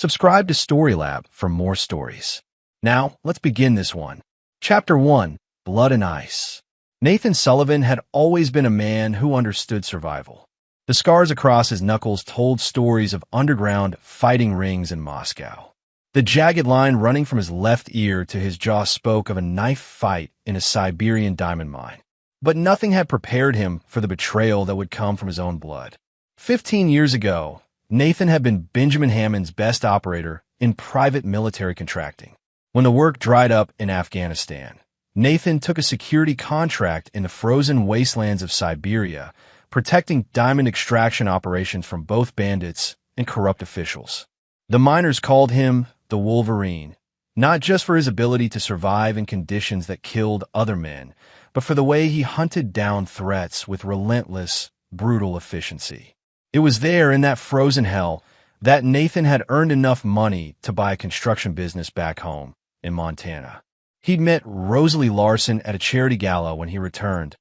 Subscribe to Storylab for more stories. Now, let's begin this one. Chapter 1, Blood and Ice. Nathan Sullivan had always been a man who understood survival. The scars across his knuckles told stories of underground fighting rings in Moscow. The jagged line running from his left ear to his jaw spoke of a knife fight in a Siberian diamond mine. But nothing had prepared him for the betrayal that would come from his own blood. 15 years ago, Nathan had been Benjamin Hammond's best operator in private military contracting. When the work dried up in Afghanistan, Nathan took a security contract in the frozen wastelands of Siberia, protecting diamond extraction operations from both bandits and corrupt officials. The miners called him the Wolverine, not just for his ability to survive in conditions that killed other men, but for the way he hunted down threats with relentless, brutal efficiency. It was there in that frozen hell that Nathan had earned enough money to buy a construction business back home in Montana. He'd met Rosalie Larson at a charity gala when he returned,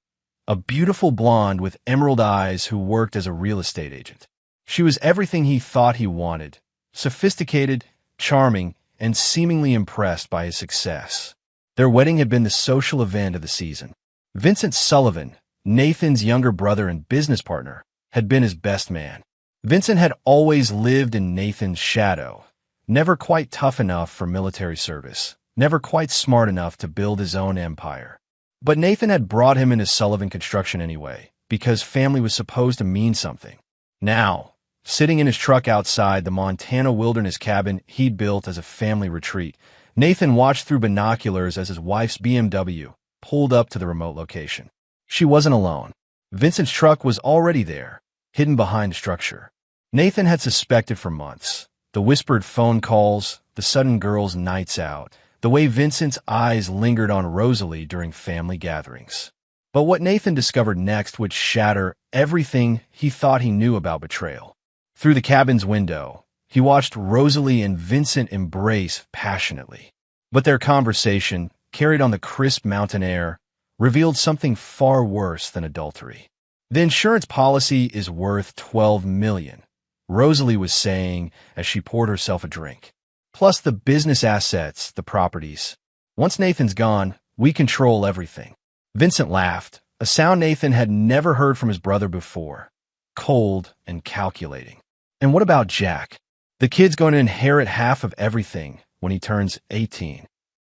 a beautiful blonde with emerald eyes who worked as a real estate agent. She was everything he thought he wanted, sophisticated, charming, and seemingly impressed by his success. Their wedding had been the social event of the season. Vincent Sullivan, Nathan's younger brother and business partner, had been his best man. Vincent had always lived in Nathan's shadow, never quite tough enough for military service, never quite smart enough to build his own empire. But Nathan had brought him into Sullivan Construction anyway, because family was supposed to mean something. Now, sitting in his truck outside the Montana wilderness cabin he'd built as a family retreat, Nathan watched through binoculars as his wife's BMW pulled up to the remote location. She wasn't alone. Vincent's truck was already there, hidden behind a structure. Nathan had suspected for months. The whispered phone calls, the sudden girls' nights out, the way Vincent's eyes lingered on Rosalie during family gatherings. But what Nathan discovered next would shatter everything he thought he knew about betrayal. Through the cabin's window, he watched Rosalie and Vincent embrace passionately. But their conversation, carried on the crisp mountain air, revealed something far worse than adultery. The insurance policy is worth $12 million, Rosalie was saying as she poured herself a drink. Plus the business assets, the properties. Once Nathan's gone, we control everything. Vincent laughed, a sound Nathan had never heard from his brother before. Cold and calculating. And what about Jack? The kid's going to inherit half of everything when he turns 18.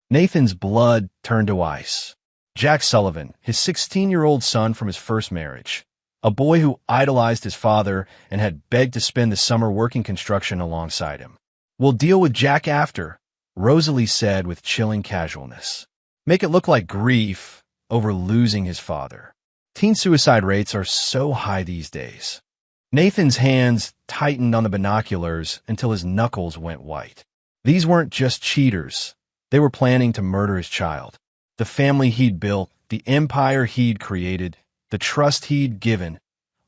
Nathan's blood turned to ice. Jack Sullivan, his 16-year-old son from his first marriage. A boy who idolized his father and had begged to spend the summer working construction alongside him. "We'll deal with Jack after," Rosalie said with chilling casualness. "Make it look like grief over losing his father. Teen suicide rates are so high these days." Nathan's hands tightened on the binoculars until his knuckles went white. These weren't just cheaters. They were planning to murder his child. The family he'd built, the empire he'd created, the trust he'd given,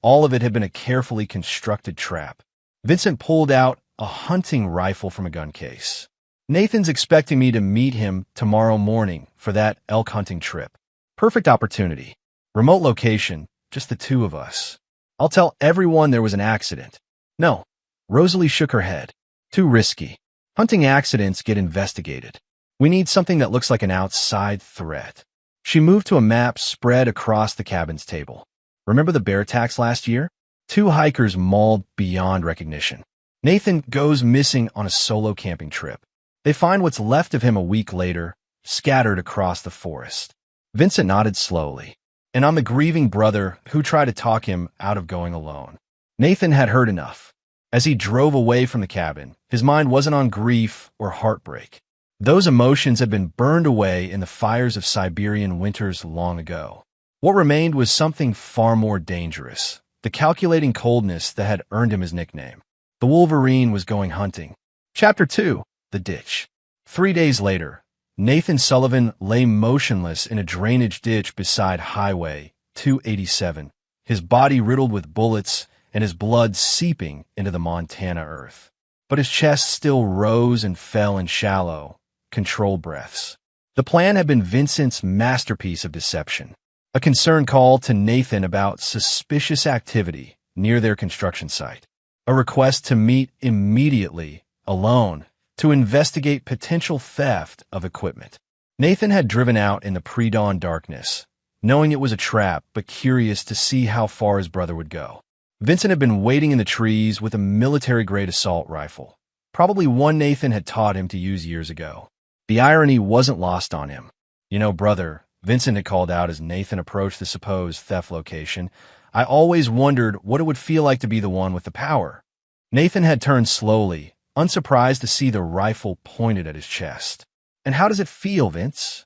all of it had been a carefully constructed trap. Vincent pulled out a hunting rifle from a gun case. "Nathan's expecting me to meet him tomorrow morning for that elk hunting trip. Perfect opportunity. Remote location, just the two of us. I'll tell everyone there was an accident." "No." Rosalie shook her head. "Too risky. Hunting accidents get investigated. We need something that looks like an outside threat." She moved to a map spread across the cabin's table. "Remember the bear attacks last year? 2 hikers mauled beyond recognition. Nathan goes missing on a solo camping trip. They find what's left of him a week later, scattered across the forest." Vincent nodded slowly. "And I'm the grieving brother who tried to talk him out of going alone." Nathan had heard enough. As he drove away from the cabin, his mind wasn't on grief or heartbreak. Those emotions had been burned away in the fires of Siberian winters long ago. What remained was something far more dangerous, the calculating coldness that had earned him his nickname. The Wolverine was going hunting. Chapter 2, The Ditch. 3 days later, Nathan Sullivan lay motionless in a drainage ditch beside Highway 287, his body riddled with bullets and his blood seeping into the Montana earth. But his chest still rose and fell in shallow, controlled breaths. The plan had been Vincent's masterpiece of deception. A concerned call to Nathan about suspicious activity near their construction site. A request to meet immediately alone, to investigate potential theft of equipment. Nathan had driven out in the pre-dawn darkness, knowing it was a trap but curious to see how far his brother would go. Vincent had been waiting in the trees with a military-grade assault rifle, probably one Nathan had taught him to use years ago. The irony wasn't lost on him. "You know, brother," Vincent had called out as Nathan approached the supposed theft location, "I always wondered what it would feel like to be the one with the power." Nathan had turned slowly, unsurprised to see the rifle pointed at his chest. "And how does it feel, Vince?"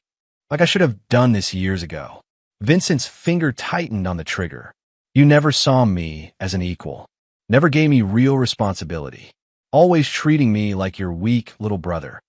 "Like I should have done this years ago." Vincent's finger tightened on the trigger. "You never saw me as an equal. Never gave me real responsibility. Always treating me like your weak little brother.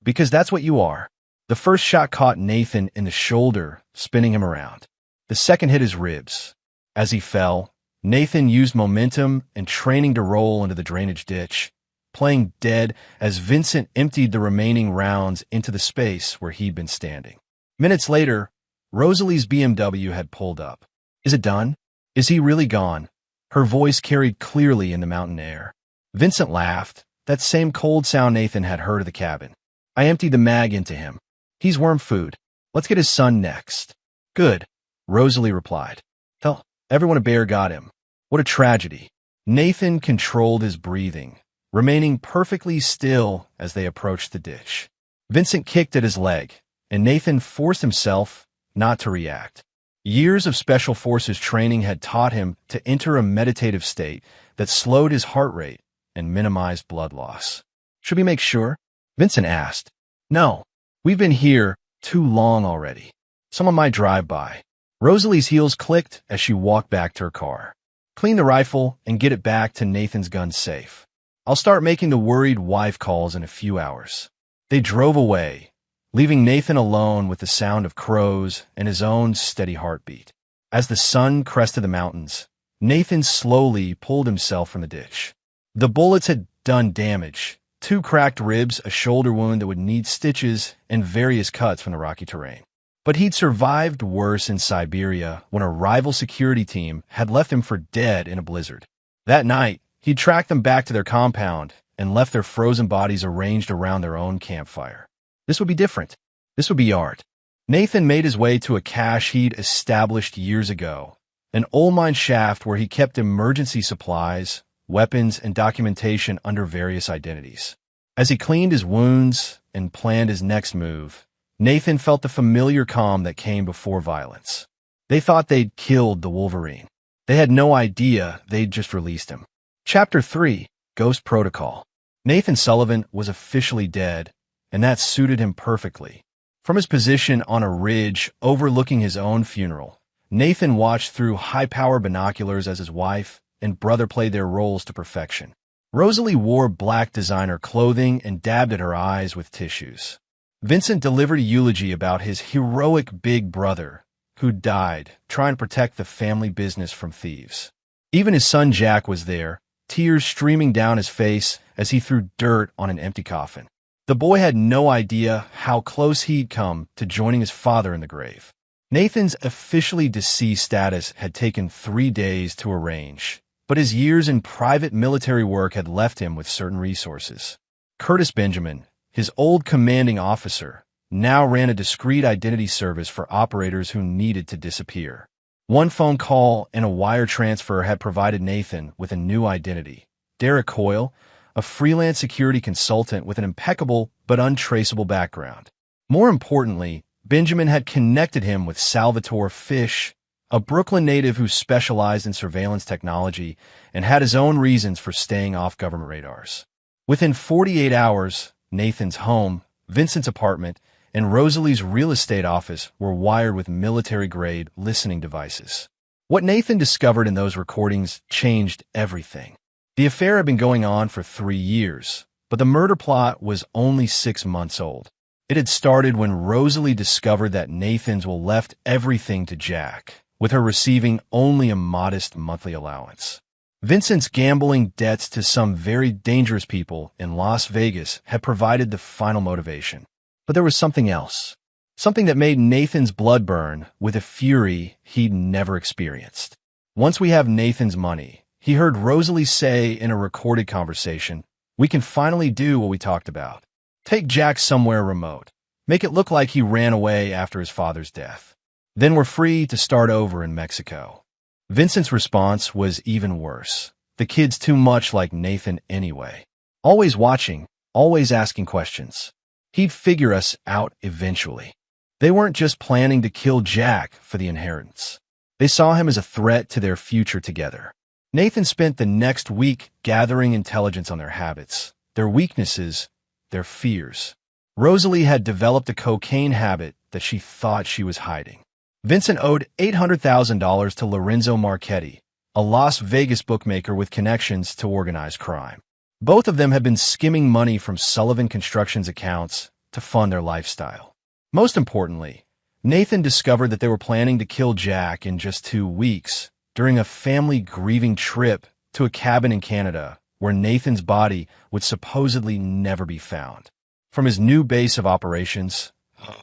Because that's what you are." The first shot caught Nathan in the shoulder, spinning him around. The second hit his ribs. As he fell, Nathan used momentum and training to roll into the drainage ditch, playing dead as Vincent emptied the remaining rounds into the space where he'd been standing. Minutes later, Rosalie's BMW had pulled up. "Is it done? Is he really gone?" Her voice carried clearly in the mountain air. Vincent laughed, that same cold sound Nathan had heard of the cabin. "I emptied the mag into him. He's worm food. Let's get his son next." "Good," Rosalie replied. "Tell everyone a bear got him." What a tragedy. Nathan controlled his breathing, remaining perfectly still as they approached the ditch. Vincent kicked at his leg, and Nathan forced himself not to react. Years of Special Forces training had taught him to enter a meditative state that slowed his heart rate and minimized blood loss. "Should we make sure?" Vincent asked. "No. We've been here too long already. Someone might drive by." Rosalie's heels clicked as she walked back to her car. "Clean the rifle and get it back to Nathan's gun safe. I'll start making the worried wife calls in a few hours." They drove away, leaving Nathan alone with the sound of crows and his own steady heartbeat. As the sun crested the mountains, Nathan slowly pulled himself from the ditch. The bullets had done damage: 2 cracked ribs, a shoulder wound that would need stitches, and various cuts from the rocky terrain. But he'd survived worse in Siberia when a rival security team had left him for dead in a blizzard. That night, he'd tracked them back to their compound and left their frozen bodies arranged around their own campfire. This would be different. This would be art. Nathan made his way to a cache he'd established years ago, an old mine shaft where he kept emergency supplies, weapons, and documentation under various identities. As he cleaned his wounds and planned his next move, Nathan felt the familiar calm that came before violence. They thought they'd killed the Wolverine. They had no idea they'd just released him. Chapter 3, Ghost Protocol. Nathan Sullivan was officially dead, and that suited him perfectly. From his position on a ridge overlooking his own funeral, Nathan watched through high-power binoculars as his wife and brother played their roles to perfection. Rosalie wore black designer clothing and dabbed at her eyes with tissues. Vincent delivered a eulogy about his heroic big brother, who died trying to protect the family business from thieves. Even his son Jack was there, tears streaming down his face as he threw dirt on an empty coffin. The boy had no idea how close he'd come to joining his father in the grave. Nathan's officially deceased status had taken 3 days to arrange, but his years in private military work had left him with certain resources. Curtis Benjamin, his old commanding officer, now ran a discreet identity service for operators who needed to disappear. One phone call and a wire transfer had provided Nathan with a new identity: Derek Coyle, a freelance security consultant with an impeccable but untraceable background. More importantly, Benjamin had connected him with Salvatore Fish, a Brooklyn native who specialized in surveillance technology and had his own reasons for staying off government radars. Within 48 hours, Nathan's home, Vincent's apartment, and Rosalie's real estate office were wired with military-grade listening devices. What Nathan discovered in those recordings changed everything. The affair had been going on for 3 years, but the murder plot was only 6 months old. It had started when Rosalie discovered that Nathan's will left everything to Jack, with her receiving only a modest monthly allowance. Vincent's gambling debts to some very dangerous people in Las Vegas had provided the final motivation. But there was something else, something that made Nathan's blood burn with a fury he'd never experienced. "Once we have Nathan's money," he heard Rosalie say in a recorded conversation, We can finally do what we talked about. Take Jack somewhere remote. Make it look like he ran away after his father's death. Then we're free to start over in Mexico." Vincent's response was even worse. The kid's too much like Nathan anyway. Always watching, always asking questions. He'd figure us out eventually. They weren't just planning to kill Jack for the inheritance. They saw him as a threat to their future together. Nathan spent the next week gathering intelligence on their habits, their weaknesses, their fears. Rosalie had developed a cocaine habit that she thought she was hiding. Vincent owed $800,000 to Lorenzo Marchetti, a Las Vegas bookmaker with connections to organized crime. Both of them had been skimming money from Sullivan Construction's accounts to fund their lifestyle. Most importantly, Nathan discovered that they were planning to kill Jack in just 2 weeks during a family grieving trip to a cabin in Canada where Nathan's body would supposedly never be found. From his new base of operations,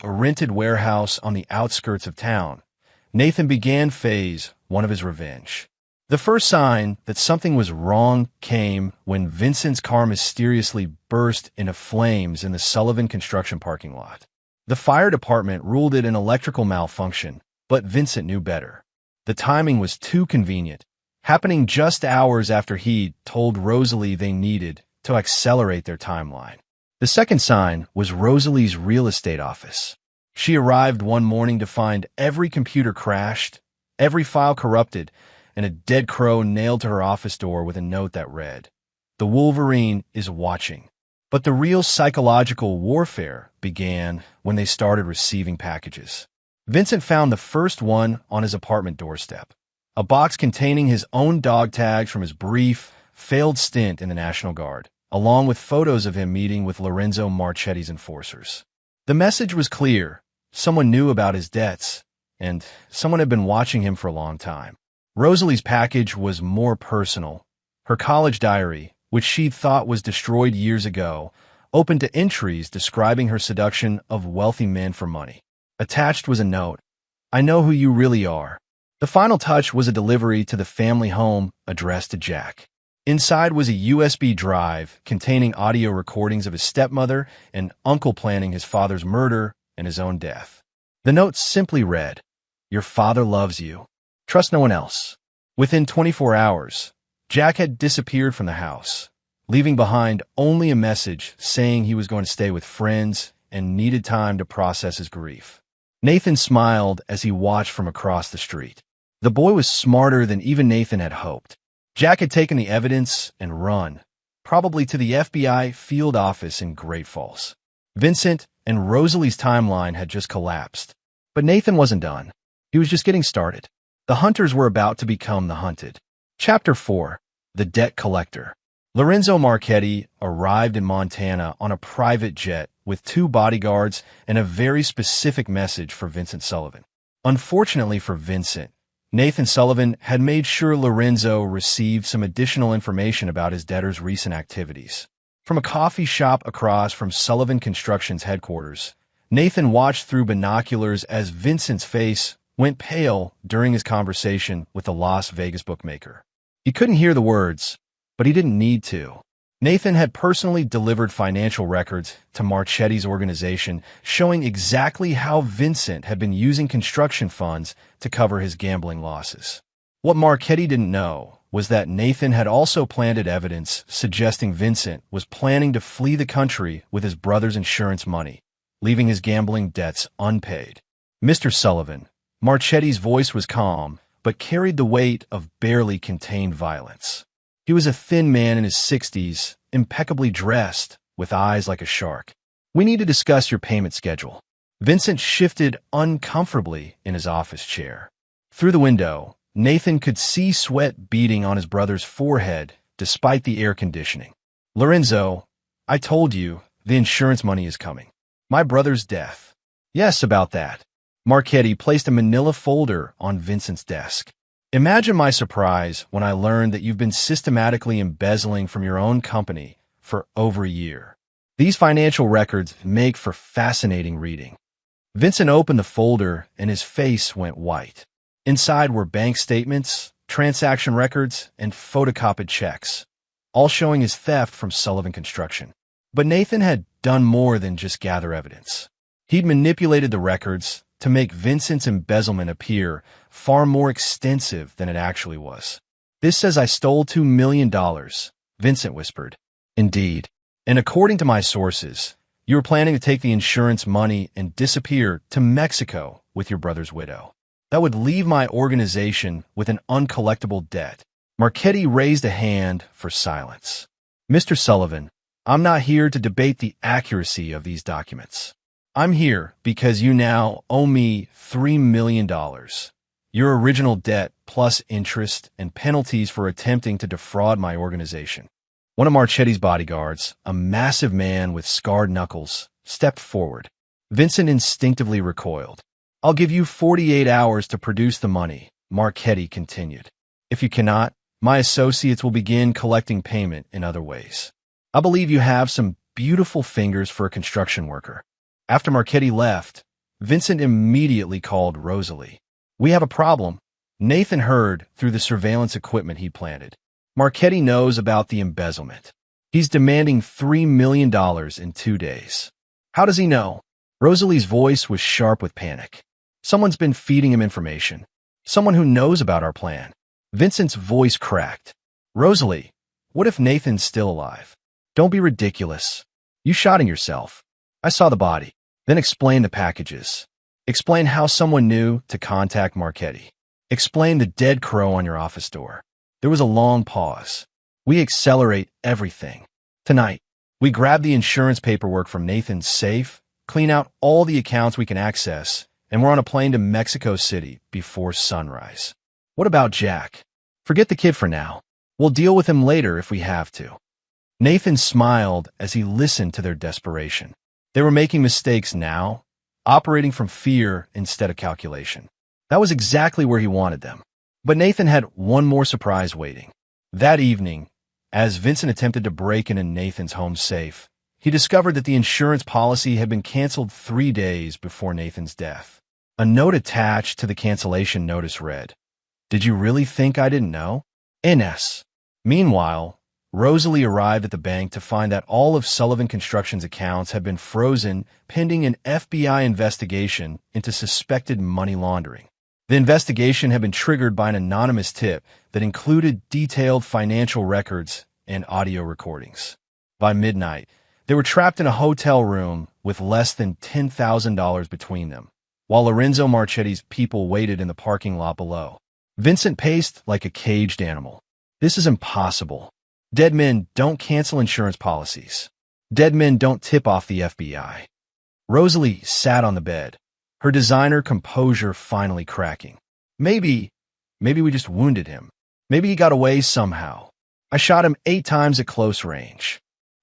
a rented warehouse on the outskirts of town, Nathan began phase 1 of his revenge. The first sign that something was wrong came when Vincent's car mysteriously burst into flames in the Sullivan Construction parking lot. The fire department ruled it an electrical malfunction, but Vincent knew better. The timing was too convenient, happening just hours after he'd told Rosalie they needed to accelerate their timeline. The second sign was Rosalie's real estate office. She arrived one morning to find every computer crashed, every file corrupted, and a dead crow nailed to her office door with a note that read, "The Wolverine is watching." But the real psychological warfare began when they started receiving packages. Vincent found the first one on his apartment doorstep, a box containing his own dog tags from his brief, failed stint in the National Guard, along with photos of him meeting with Lorenzo Marchetti's enforcers. The message was clear. Someone knew about his debts, and someone had been watching him for a long time. Rosalie's package was more personal. Her college diary, which she thought was destroyed years ago, opened to entries describing her seduction of wealthy men for money. Attached was a note, "I know who you really are." The final touch was a delivery to the family home addressed to Jack. Inside was a USB drive containing audio recordings of his stepmother and uncle planning his father's murder and his own death. The note simply read, "Your father loves you. Trust no one else." Within 24 hours, Jack had disappeared from the house, leaving behind only a message saying he was going to stay with friends and needed time to process his grief. Nathan smiled as he watched from across the street. The boy was smarter than even Nathan had hoped. Jack had taken the evidence and run, probably to the FBI field office in Great Falls. Vincent and Rosalie's timeline had just collapsed. But Nathan wasn't done. He was just getting started. The hunters were about to become the hunted. Chapter 4. The Debt Collector. Lorenzo Marchetti arrived in Montana on a private jet with 2 bodyguards and a very specific message for Vincent Sullivan. Unfortunately for Vincent, Nathan Sullivan had made sure Lorenzo received some additional information about his debtor's recent activities. From a coffee shop across from Sullivan Construction's headquarters, Nathan watched through binoculars as Vincent's face went pale during his conversation with the Las Vegas bookmaker. He couldn't hear the words, but he didn't need to. Nathan had personally delivered financial records to Marchetti's organization showing exactly how Vincent had been using construction funds to cover his gambling losses. What Marchetti didn't know was that Nathan had also planted evidence suggesting Vincent was planning to flee the country with his brother's insurance money, leaving his gambling debts unpaid. "Mr. Sullivan," Marchetti's voice was calm, but carried the weight of barely contained violence. He was a thin man in his 60s, impeccably dressed, with eyes like a shark. "We need to discuss your payment schedule." Vincent shifted uncomfortably in his office chair. Through the window, Nathan could see sweat beading on his brother's forehead despite the air conditioning. "Lorenzo, I told you, the insurance money is coming. My brother's death." "Yes, about that." Marchetti placed a manila folder on Vincent's desk. "Imagine my surprise when I learned that you've been systematically embezzling from your own company for over a year. These financial records make for fascinating reading." Vincent opened the folder and his face went white. Inside were bank statements, transaction records, and photocopied checks. all showing his theft from Sullivan Construction. But Nathan had done more than just gather evidence. He'd manipulated the records to make Vincent's embezzlement appear far more extensive than it actually was. "This says I stole $2 million, Vincent whispered. "Indeed. And according to my sources, you were planning to take the insurance money and disappear to Mexico with your brother's widow. That would leave my organization with an uncollectible debt." Marchetti raised a hand for silence. "Mr. Sullivan, I'm not here to debate the accuracy of these documents. I'm here because you now owe me $3 million. Your original debt plus interest and penalties for attempting to defraud my organization." One of Marchetti's bodyguards, a massive man with scarred knuckles, stepped forward. Vincent instinctively recoiled. "I'll give you 48 hours to produce the money," Marchetti continued. "If you cannot, my associates will begin collecting payment in other ways. I believe you have some beautiful fingers for a construction worker." After Marchetti left, Vincent immediately called Rosalie. "We have a problem," Nathan heard through the surveillance equipment he planted. "Marchetti knows about the embezzlement. He's demanding $3 million in 2 days." "How does he know?" Rosalie's voice was sharp with panic. "Someone's been feeding him information. Someone who knows about our plan." Vincent's voice cracked. "Rosalie, what if Nathan's still alive? Don't be ridiculous. You shotting yourself. I saw the body." "Then explain the packages. Explain how someone knew to contact Marchetti. Explain the dead crow on your office door." There was a long pause. "We accelerate everything. Tonight, we grab the insurance paperwork from Nathan's safe, clean out all the accounts we can access, and we're on a plane to Mexico City before sunrise." "What about Jack?" "Forget the kid for now. We'll deal with him later if we have to." Nathan smiled as he listened to their desperation. They were making mistakes now, operating from fear instead of calculation. That was exactly where he wanted them. But Nathan had one more surprise waiting. That evening, as Vincent attempted to break into Nathan's home safe, he discovered that the insurance policy had been canceled 3 days before Nathan's death. A note attached to the cancellation notice read, "Did you really think I didn't know? NS." Meanwhile, Rosalie arrived at the bank to find that all of Sullivan Construction's accounts had been frozen pending an FBI investigation into suspected money laundering. The investigation had been triggered by an anonymous tip that included detailed financial records and audio recordings. By midnight, they were trapped in a hotel room with less than $10,000 between them, while Lorenzo Marchetti's people waited in the parking lot below. Vincent paced like a caged animal. "This is impossible. Dead men don't cancel insurance policies. Dead men don't tip off the FBI." Rosalie sat on the bed, her designer composure finally cracking. Maybe we just wounded him. Maybe he got away somehow. I shot him 8 times at close range."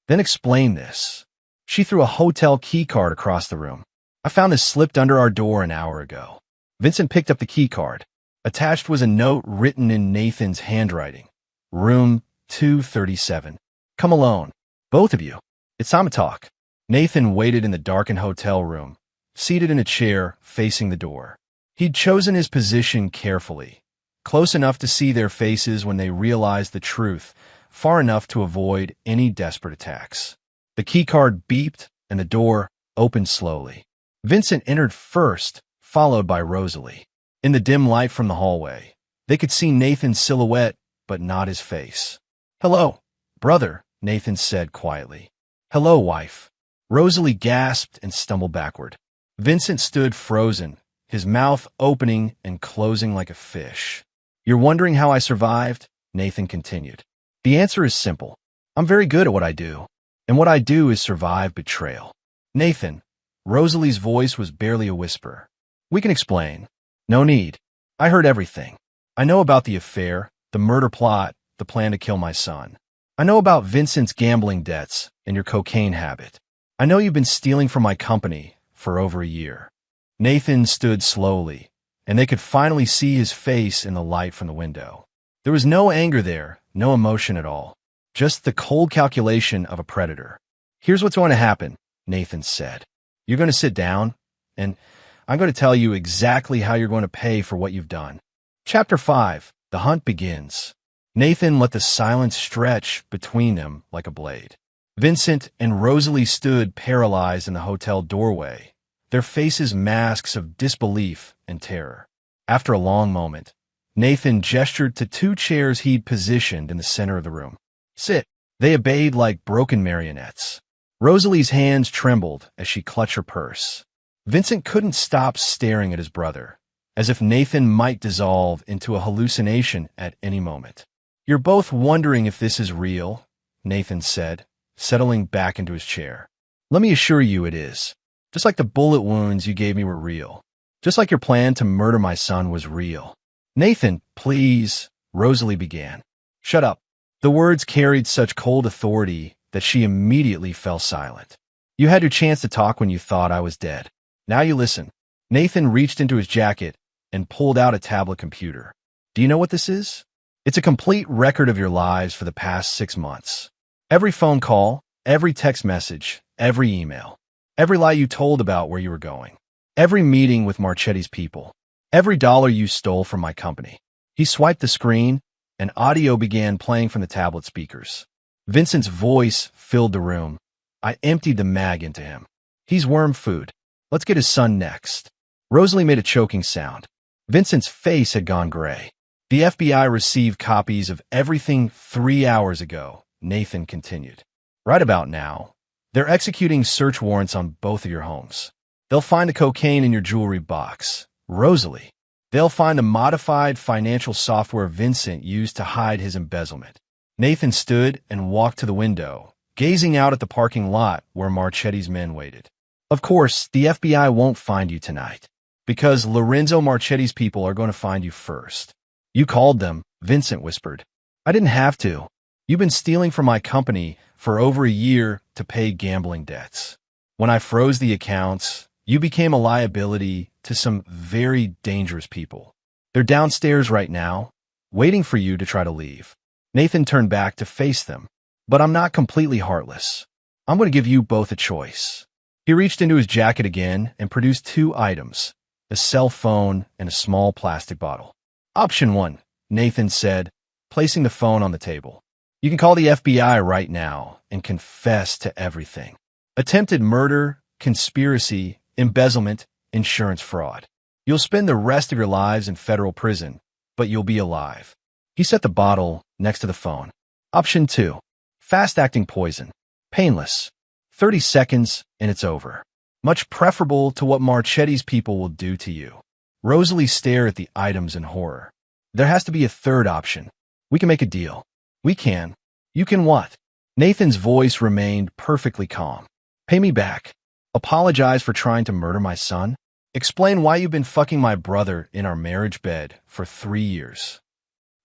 "Then explain this." She threw a hotel key card across the room. "I found this slipped under our door an hour ago." Vincent picked up the key card. Attached was a note written in Nathan's handwriting. "Room 237. Come alone. Both of you. It's time to talk." Nathan waited in the darkened hotel room, seated in a chair facing the door. He'd chosen his position carefully, close enough to see their faces when they realized the truth, far enough to avoid any desperate attacks. The keycard beeped, and the door opened slowly. Vincent entered first, followed by Rosalie. In the dim light from the hallway, they could see Nathan's silhouette, but not his face. "Hello, brother," Nathan said quietly. "Hello, wife." Rosalie gasped and stumbled backward. Vincent stood frozen, his mouth opening and closing like a fish. "You're wondering how I survived?" Nathan continued. "The answer is simple. I'm very good at what I do, and what I do is survive betrayal." "Nathan," Rosalie's voice was barely a whisper. "We can explain." "No need. I heard everything. I know about the affair, the murder plot, the plan to kill my son. I know about Vincent's gambling debts and your cocaine habit. I know you've been stealing from my company for over a year." Nathan stood slowly, and they could finally see his face in the light from the window. There was no anger there, no emotion at all, just the cold calculation of a predator. "Here's what's going to happen," Nathan said. "You're going to sit down, and I'm going to tell you exactly how you're going to pay for what you've done." Chapter 5. The Hunt Begins. Nathan let the silence stretch between them like a blade. Vincent and Rosalie stood paralyzed in the hotel doorway, their faces masks of disbelief and terror. After a long moment, Nathan gestured to two chairs he'd positioned in the center of the room. "Sit." They obeyed like broken marionettes. Rosalie's hands trembled as she clutched her purse. Vincent couldn't stop staring at his brother, as if Nathan might dissolve into a hallucination at any moment. "You're both wondering if this is real," Nathan said, settling back into his chair. "Let me assure you it is. Just like the bullet wounds you gave me were real. Just like your plan to murder my son was real." "Nathan, please," Rosalie began. "Shut up." The words carried such cold authority that she immediately fell silent. "You had your chance to talk when you thought I was dead. Now you listen." Nathan reached into his jacket and pulled out a tablet computer. "Do you know what this is? It's a complete record of your lives for the past 6 months. Every phone call, every text message, every email, every lie you told about where you were going, every meeting with Marchetti's people, every dollar you stole from my company." He swiped the screen, and audio began playing from the tablet speakers. Vincent's voice filled the room. "I emptied the mag into him. He's worm food. Let's get his son next." Rosalie made a choking sound. Vincent's face had gone gray. "The FBI received copies of everything 3 hours ago," Nathan continued. "Right about now, they're executing search warrants on both of your homes. They'll find the cocaine in your jewelry box. Rosalie, they'll find the modified financial software Vincent used to hide his embezzlement." Nathan stood and walked to the window, gazing out at the parking lot where Marchetti's men waited. "Of course, the FBI won't find you tonight, because Lorenzo Marchetti's people are going to find you first." "You called them," Vincent whispered. "I didn't have to. You've been stealing from my company for over a year to pay gambling debts. When I froze the accounts, you became a liability to some very dangerous people. They're downstairs right now, waiting for you to try to leave." Nathan turned back to face them. "But I'm not completely heartless. I'm going to give you both a choice." He reached into his jacket again and produced 2 items, a cell phone and a small plastic bottle. "Option 1, Nathan said, placing the phone on the table. "You can call the FBI right now and confess to everything. Attempted murder, conspiracy, embezzlement, insurance fraud. You'll spend the rest of your lives in federal prison, but you'll be alive." He set the bottle next to the phone. "Option 2, fast-acting poison. Painless. 30 seconds and it's over. Much preferable to what Marchetti's people will do to you." Rosalie stared at the items in horror. "There has to be a third option. We can make a deal." "We can." "You can what?" Nathan's voice remained perfectly calm. "Pay me back. Apologize for trying to murder my son. Explain why you've been fucking my brother in our marriage bed for 3 years."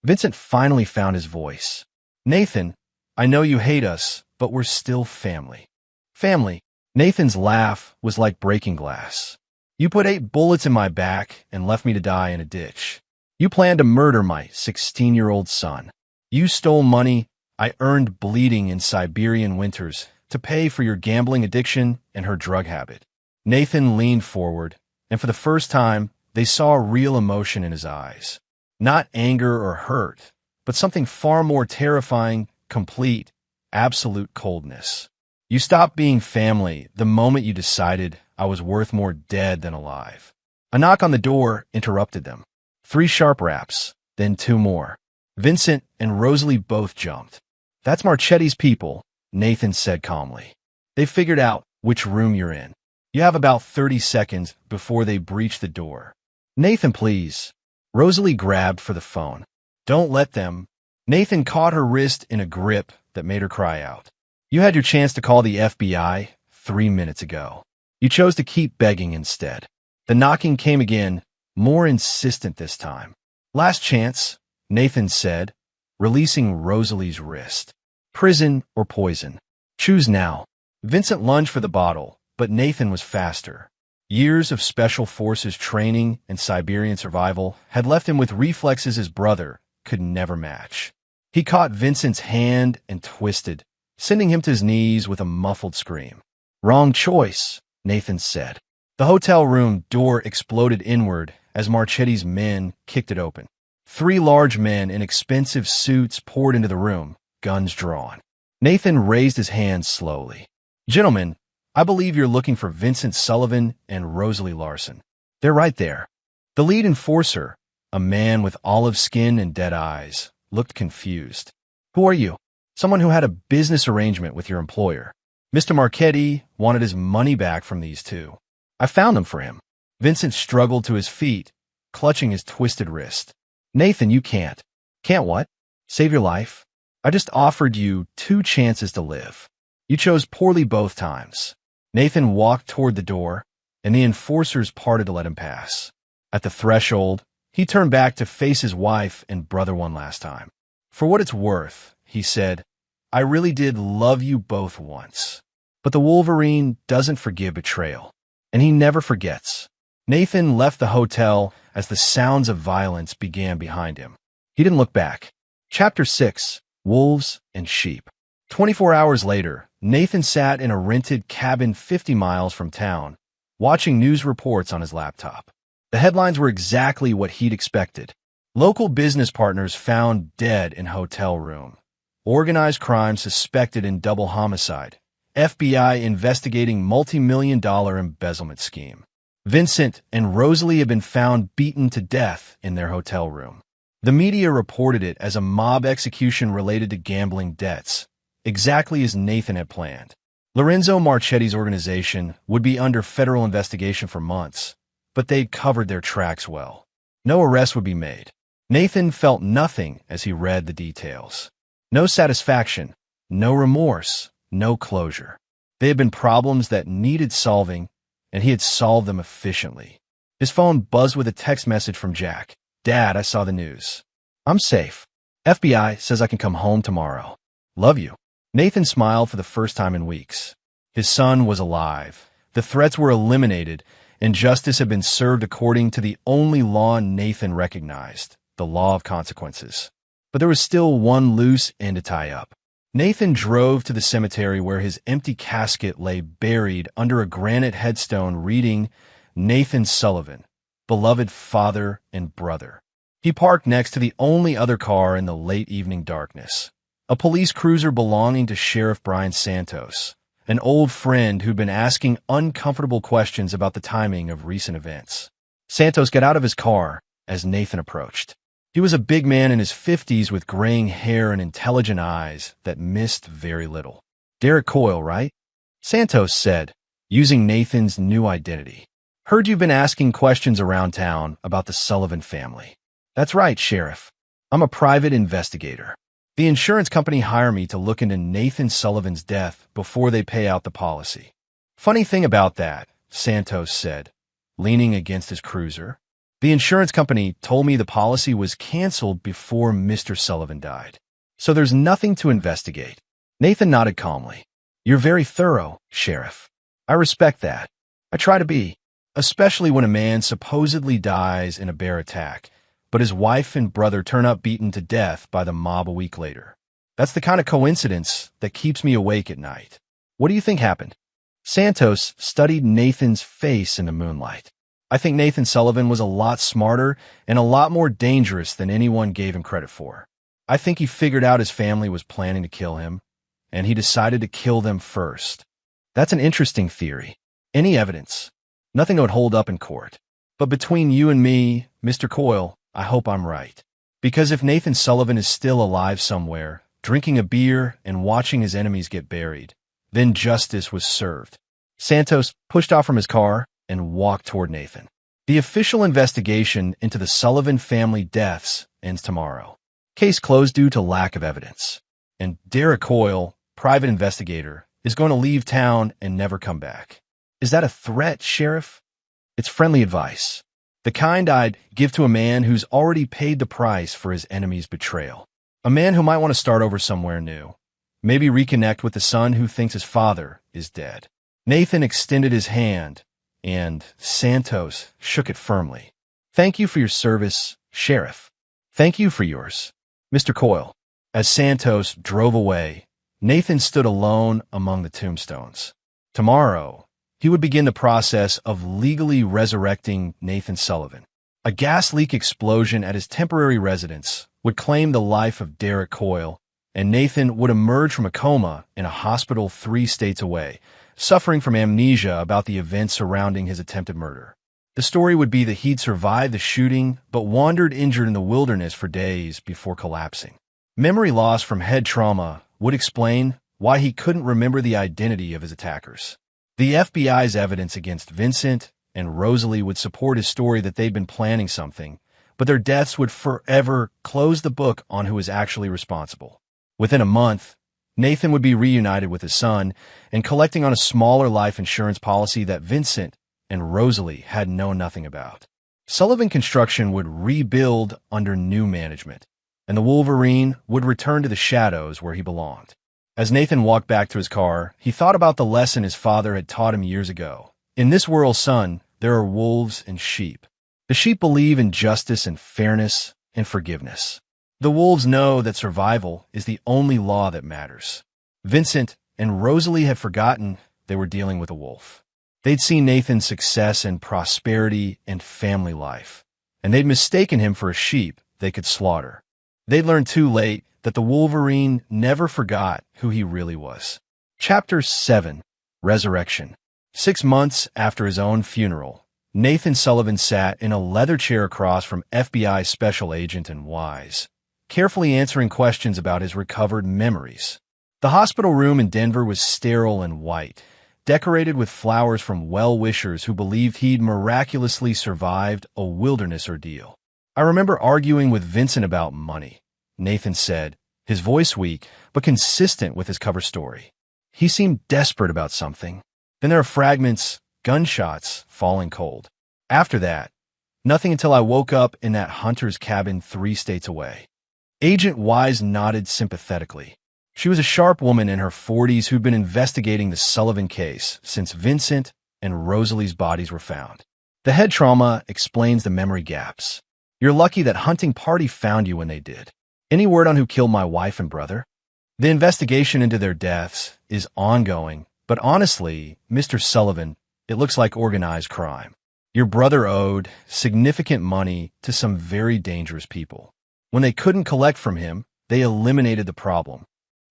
Vincent finally found his voice. "Nathan, I know you hate us, but we're still family." "Family?" Nathan's laugh was like breaking glass. "You put 8 bullets in my back and left me to die in a ditch. You planned to murder my 16-year-old son. You stole money I earned bleeding in Siberian winters to pay for your gambling addiction and her drug habit." Nathan leaned forward, and for the first time, they saw real emotion in his eyes. Not anger or hurt, but something far more terrifying, complete, absolute coldness. "You stopped being family the moment you decided I was worth more dead than alive." A knock on the door interrupted them. 3 sharp raps, then 2 more. Vincent and Rosalie both jumped. "That's Marchetti's people," Nathan said calmly. "They figured out which room you're in. You have about 30 seconds before they breach the door." "Nathan, please." Rosalie grabbed for the phone. "Don't let them." Nathan caught her wrist in a grip that made her cry out. "You had your chance to call the FBI 3 minutes ago. You chose to keep begging instead." The knocking came again, more insistent this time. "Last chance," Nathan said, releasing Rosalie's wrist. "Prison or poison. Choose now." Vincent lunged for the bottle, but Nathan was faster. Years of special forces training and Siberian survival had left him with reflexes his brother could never match. He caught Vincent's hand and twisted, sending him to his knees with a muffled scream. "Wrong choice," Nathan said. The hotel room door exploded inward as Marchetti's men kicked it open. Three large men in expensive suits poured into the room, guns drawn. Nathan raised his hand slowly. "Gentlemen, I believe you're looking for Vincent Sullivan and Rosalie Larson. They're right there." The lead enforcer, a man with olive skin and dead eyes, looked confused. "Who are you?" "Someone who had a business arrangement with your employer. Mr. Marchetti wanted his money back from these two. I found them for him." Vincent struggled to his feet, clutching his twisted wrist. "Nathan, you can't." "Can't what?" "Save your life. I just offered you 2 chances to live. You chose poorly both times." Nathan walked toward the door, and the enforcers parted to let him pass. At the threshold, he turned back to face his wife and brother one last time. "For what it's worth," he said, "I really did love you both once. But the Wolverine doesn't forgive betrayal, and he never forgets." Nathan left the hotel as the sounds of violence began behind him. He didn't look back. Chapter 6: Wolves and Sheep. 24 hours later, Nathan sat in a rented cabin 50 miles from town, watching news reports on his laptop. The headlines were exactly what he'd expected. Local business partners found dead in hotel room. Organized crime suspected in double homicide. FBI investigating multi-million-dollar embezzlement scheme. Vincent and Rosalie had been found beaten to death in their hotel room. The media reported it as a mob execution related to gambling debts, exactly as Nathan had planned. Lorenzo Marchetti's organization would be under federal investigation for months, but they'd covered their tracks well. No arrest would be made. Nathan felt nothing as he read the details. No satisfaction, no remorse, no closure. They had been problems that needed solving, and he had solved them efficiently. His phone buzzed with a text message from Jack. "Dad, I saw the news. I'm safe. FBI says I can come home tomorrow. Love you." Nathan smiled for the first time in weeks. His son was alive. The threats were eliminated, and justice had been served according to the only law Nathan recognized, the law of consequences. But there was still one loose end to tie up. Nathan drove to the cemetery where his empty casket lay buried under a granite headstone reading, "Nathan Sullivan, beloved father and brother." He parked next to the only other car in the late evening darkness, a police cruiser belonging to Sheriff Brian Santos, an old friend who'd been asking uncomfortable questions about the timing of recent events. Santos got out of his car as Nathan approached. He was a big man in his 50s with graying hair and intelligent eyes that missed very little. "Derek Coyle, right?" Santos said, using Nathan's new identity. "Heard you've been asking questions around town about the Sullivan family." "That's right, Sheriff. I'm a private investigator. The insurance company hired me to look into Nathan Sullivan's death before they pay out the policy." "Funny thing about that," Santos said, leaning against his cruiser. "The insurance company told me the policy was canceled before Mr. Sullivan died. So there's nothing to investigate." Nathan nodded calmly. "You're very thorough, Sheriff. I respect that. I try to be, especially when a man supposedly dies in a bear attack, but his wife and brother turn up beaten to death by the mob a week later. That's the kind of coincidence that keeps me awake at night. What do you think happened?" Santos studied Nathan's face in the moonlight. "I think Nathan Sullivan was a lot smarter and a lot more dangerous than anyone gave him credit for. I think he figured out his family was planning to kill him, and he decided to kill them first." "That's an interesting theory. Any evidence?" "Nothing that would hold up in court. But between you and me, Mr. Coyle, I hope I'm right. Because if Nathan Sullivan is still alive somewhere, drinking a beer and watching his enemies get buried, then justice was served." Santos pushed off from his car and walked toward Nathan. "The official investigation into the Sullivan family deaths ends tomorrow. Case closed due to lack of evidence. And Derek Coyle, private investigator, is going to leave town and never come back." "Is that a threat, Sheriff?" "It's friendly advice. The kind I'd give to a man who's already paid the price for his enemy's betrayal. A man who might want to start over somewhere new. Maybe reconnect with the son who thinks his father is dead." Nathan extended his hand, and Santos shook it firmly. "Thank you for your service, Sheriff." "Thank you for yours, Mr. Coyle." As Santos drove away, Nathan stood alone among the tombstones. Tomorrow, he would begin the process of legally resurrecting Nathan Sullivan. A gas leak explosion at his temporary residence would claim the life of Derek Coyle, and Nathan would emerge from a coma in a hospital 3 states away, suffering from amnesia about the events surrounding his attempted murder. The story would be that he'd survived the shooting but wandered injured in the wilderness for days before collapsing. Memory loss from head trauma would explain why he couldn't remember the identity of his attackers. The FBI's evidence against Vincent and Rosalie would support his story that they'd been planning something, but their deaths would forever close the book on who was actually responsible. Within a month, Nathan would be reunited with his son and collecting on a smaller life insurance policy that Vincent and Rosalie had known nothing about. Sullivan Construction would rebuild under new management, and the Wolverine would return to the shadows where he belonged. As Nathan walked back to his car, he thought about the lesson his father had taught him years ago. In this world, son, there are wolves and sheep. The sheep believe in justice and fairness and forgiveness. The wolves know that survival is the only law that matters. Vincent and Rosalie had forgotten they were dealing with a wolf. They'd seen Nathan's success and prosperity and family life, and they'd mistaken him for a sheep they could slaughter. They'd learned too late that the Wolverine never forgot who he really was. Chapter 7. Resurrection. 6 months after his own funeral, Nathan Sullivan sat in a leather chair across from FBI Special Agent and Wise, carefully answering questions about his recovered memories. The hospital room in Denver was sterile and white, decorated with flowers from well-wishers who believed he'd miraculously survived a wilderness ordeal. I remember arguing with Vincent about money, Nathan said, his voice weak but consistent with his cover story. He seemed desperate about something. Then there are fragments, gunshots, falling cold. After that, nothing until I woke up in that hunter's cabin 3 states away. Agent Wise nodded sympathetically. She was a sharp woman in her 40s who'd been investigating the Sullivan case since Vincent and Rosalie's bodies were found. The head trauma explains the memory gaps. You're lucky that hunting party found you when they did. Any word on who killed my wife and brother? The investigation into their deaths is ongoing, but honestly, Mr. Sullivan, it looks like organized crime. Your brother owed significant money to some very dangerous people. When they couldn't collect from him, they eliminated the problem.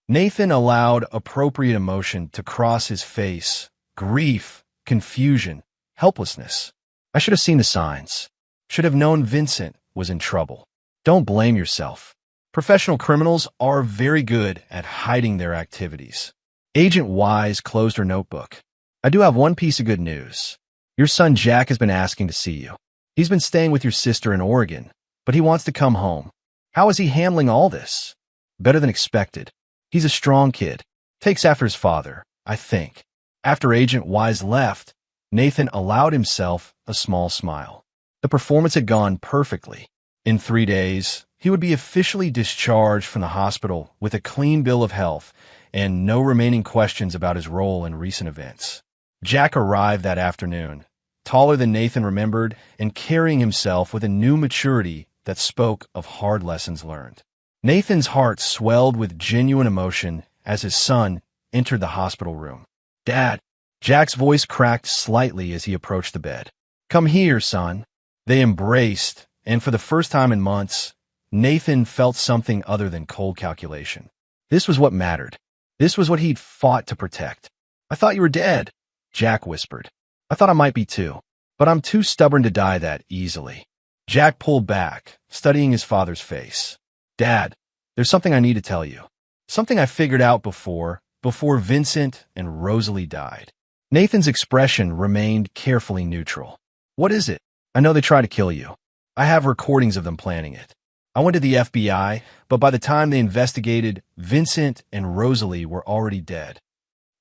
Nathan allowed appropriate emotion to cross his face: grief, confusion, helplessness. I should have seen the signs. Should have known Vincent was in trouble. Don't blame yourself. Professional criminals are very good at hiding their activities. Agent Wise closed her notebook. I do have one piece of good news. Your son Jack has been asking to see you. He's been staying with your sister in Oregon, but he wants to come home. How is he handling all this? Better than expected. He's a strong kid. Takes after his father, I think. After Agent Wise left, Nathan allowed himself a small smile. The performance had gone perfectly. In 3 days, he would be officially discharged from the hospital with a clean bill of health and no remaining questions about his role in recent events. Jack arrived that afternoon, taller than Nathan remembered and carrying himself with a new maturity that spoke of hard lessons learned. Nathan's heart swelled with genuine emotion as his son entered the hospital room. Dad, Jack's voice cracked slightly as he approached the bed. Come here, son. They embraced, and for the first time in months, Nathan felt something other than cold calculation. This was what mattered. This was what he'd fought to protect. I thought you were dead, Jack whispered. I thought I might be too, but I'm too stubborn to die that easily. Jack pulled back, studying his father's face. Dad, there's something I need to tell you. Something I figured out before Vincent and Rosalie died. Nathan's expression remained carefully neutral. What is it? I know they tried to kill you. I have recordings of them planning it. I went to the FBI, but by the time they investigated, Vincent and Rosalie were already dead.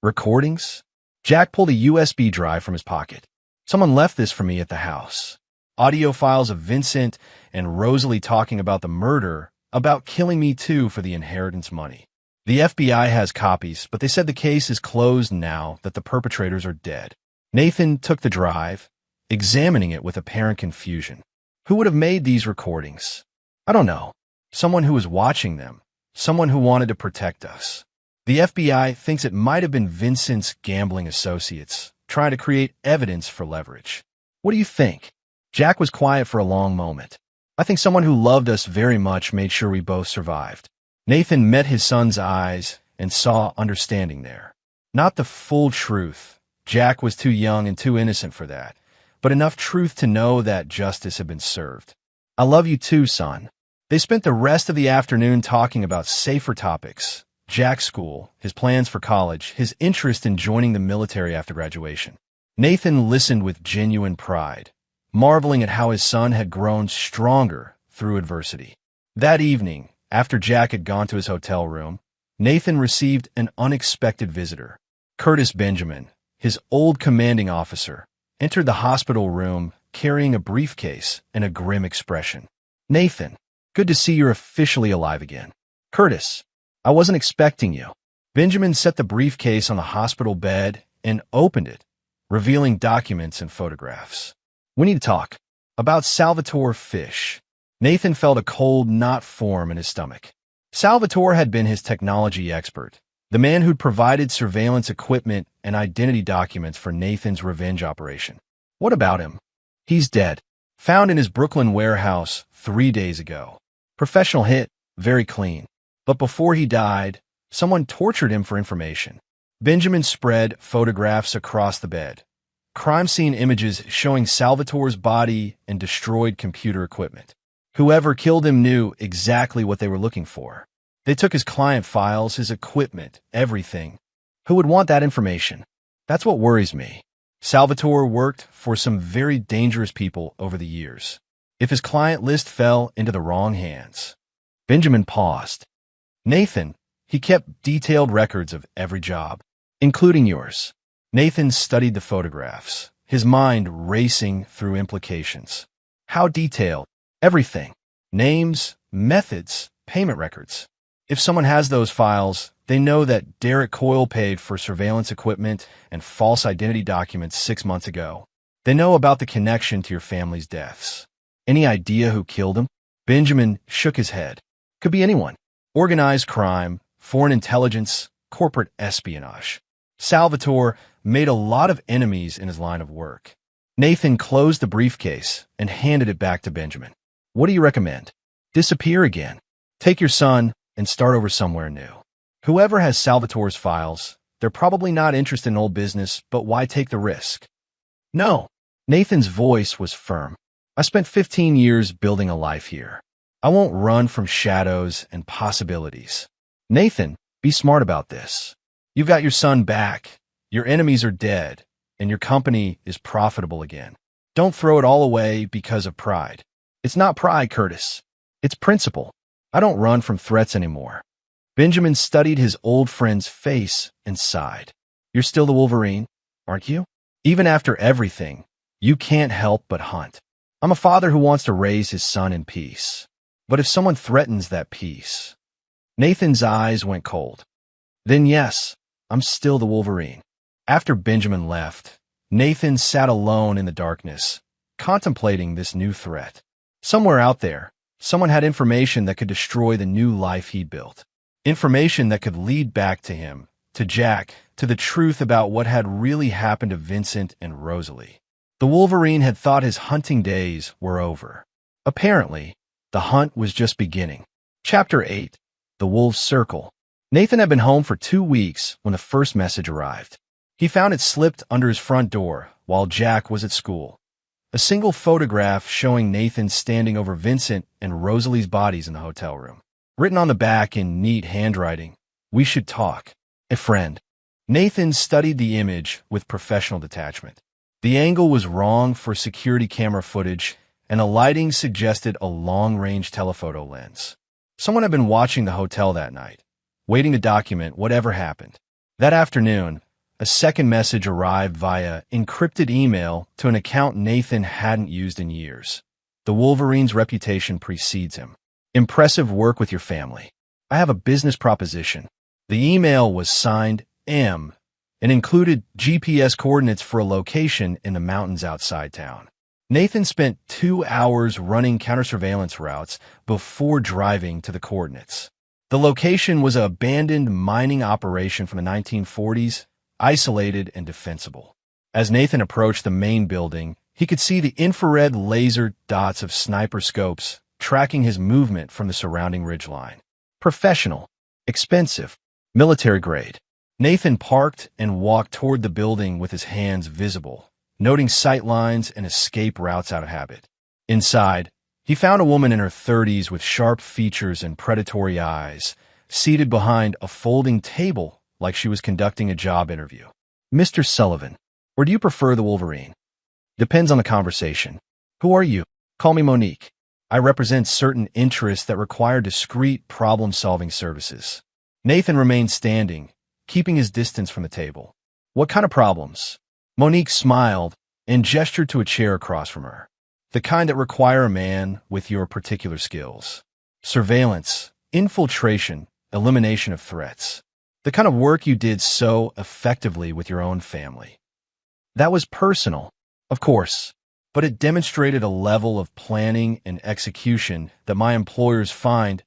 Recordings? Jack pulled a USB drive from his pocket. Someone left this for me at the house. Audio files of Vincent and Rosalie talking about the murder, about killing me too for the inheritance money. The FBI has copies, but they said the case is closed now that the perpetrators are dead. Nathan took the drive, examining it with apparent confusion. Who would have made these recordings? I don't know. Someone who was watching them. Someone who wanted to protect us. The FBI thinks it might have been Vincent's gambling associates, trying to create evidence for leverage. What do you think? Jack was quiet for a long moment. I think someone who loved us very much made sure we both survived. Nathan met his son's eyes and saw understanding there. Not the full truth. Jack was too young and too innocent for that, but enough truth to know that justice had been served. I love you too, son. They spent the rest of the afternoon talking about safer topics. Jack's school, his plans for college, his interest in joining the military after graduation. Nathan listened with genuine pride, marveling at how his son had grown stronger through adversity. That evening, after Jack had gone to his hotel room, Nathan received an unexpected visitor. Curtis Benjamin, his old commanding officer, entered the hospital room carrying a briefcase and a grim expression. Nathan, good to see you're officially alive again. Curtis, I wasn't expecting you. Benjamin set the briefcase on the hospital bed and opened it, revealing documents and photographs. We need to talk about Salvatore Fish. Nathan felt a cold knot form in his stomach. Salvatore had been his technology expert, the man who'd provided surveillance equipment and identity documents for Nathan's revenge operation. What about him? He's dead. Found in his Brooklyn warehouse 3 days ago. Professional hit, very clean. But before he died, someone tortured him for information. Benjamin spread photographs across the bed. Crime scene images showing Salvatore's body and destroyed computer equipment. Whoever killed him knew exactly what they were looking for. They took his client files, his equipment, everything. Who would want that information? That's what worries me. Salvatore worked for some very dangerous people over the years. If his client list fell into the wrong hands. Benjamin paused. Nathan, he kept detailed records of every job, including yours. Nathan studied the photographs, his mind racing through implications. How detailed? Everything. Names, methods, payment records. If someone has those files, they know that Derek Coyle paid for surveillance equipment and false identity documents 6 months ago. They know about the connection to your family's deaths. Any idea who killed him? Benjamin shook his head. Could be anyone. Organized crime, foreign intelligence, corporate espionage. Salvatore made a lot of enemies in his line of work. Nathan closed the briefcase and handed it back to Benjamin. What do you recommend? Disappear again. Take your son and start over somewhere new. Whoever has Salvatore's files, they're probably not interested in old business, but why take the risk? No. Nathan's voice was firm. I spent 15 years building a life here. I won't run from shadows and possibilities. Nathan, be smart about this. You've got your son back, your enemies are dead, and your company is profitable again. Don't throw it all away because of pride. It's not pride, Curtis. It's principle. I don't run from threats anymore. Benjamin studied his old friend's face and sighed. You're still the Wolverine, aren't you? Even after everything, you can't help but hunt. I'm a father who wants to raise his son in peace. But if someone threatens that peace... Nathan's eyes went cold. Then yes, I'm still the Wolverine. After Benjamin left, Nathan sat alone in the darkness, contemplating this new threat. Somewhere out there, someone had information that could destroy the new life he'd built. Information that could lead back to him, to Jack, to the truth about what had really happened to Vincent and Rosalie. The Wolverine had thought his hunting days were over. Apparently, the hunt was just beginning. Chapter 8. The Wolf's Circle. Nathan had been home for 2 weeks when the first message arrived. He found it slipped under his front door while Jack was at school. A single photograph showing Nathan standing over Vincent and Rosalie's bodies in the hotel room. Written on the back in neat handwriting, "We should talk. A friend." Nathan studied the image with professional detachment. The angle was wrong for security camera footage, and the lighting suggested a long-range telephoto lens. Someone had been watching the hotel that night, waiting to document whatever happened. That afternoon, a second message arrived via encrypted email to an account Nathan hadn't used in years. The Wolverine's reputation precedes him. Impressive work with your family. I have a business proposition. The email was signed M and included GPS coordinates for a location in the mountains outside town. Nathan spent 2 hours running counter-surveillance routes before driving to the coordinates. The location was an abandoned mining operation from the 1940s, isolated and defensible. As Nathan approached the main building, He could see the infrared laser dots of sniper scopes tracking his movement from the surrounding ridgeline. Professional. Expensive. Military grade. Nathan parked and walked toward the building with his hands visible, noting sight lines and escape routes out of habit. Inside, he found a woman in her 30s with sharp features and predatory eyes, seated behind a folding table like she was conducting a job interview. "Mr. Sullivan, or do you prefer the Wolverine?" "Depends on the conversation." "Who are you?" "Call me Monique. I represent certain interests that require discreet problem-solving services." Nathan remained standing, keeping his distance from the table. "What kind of problems?" Monique smiled and gestured to a chair across from her. "The kind that require a man with your particular skills. Surveillance, infiltration, elimination of threats. The kind of work you did so effectively with your own family." That was personal, of course, but it demonstrated a level of planning and execution that my employers find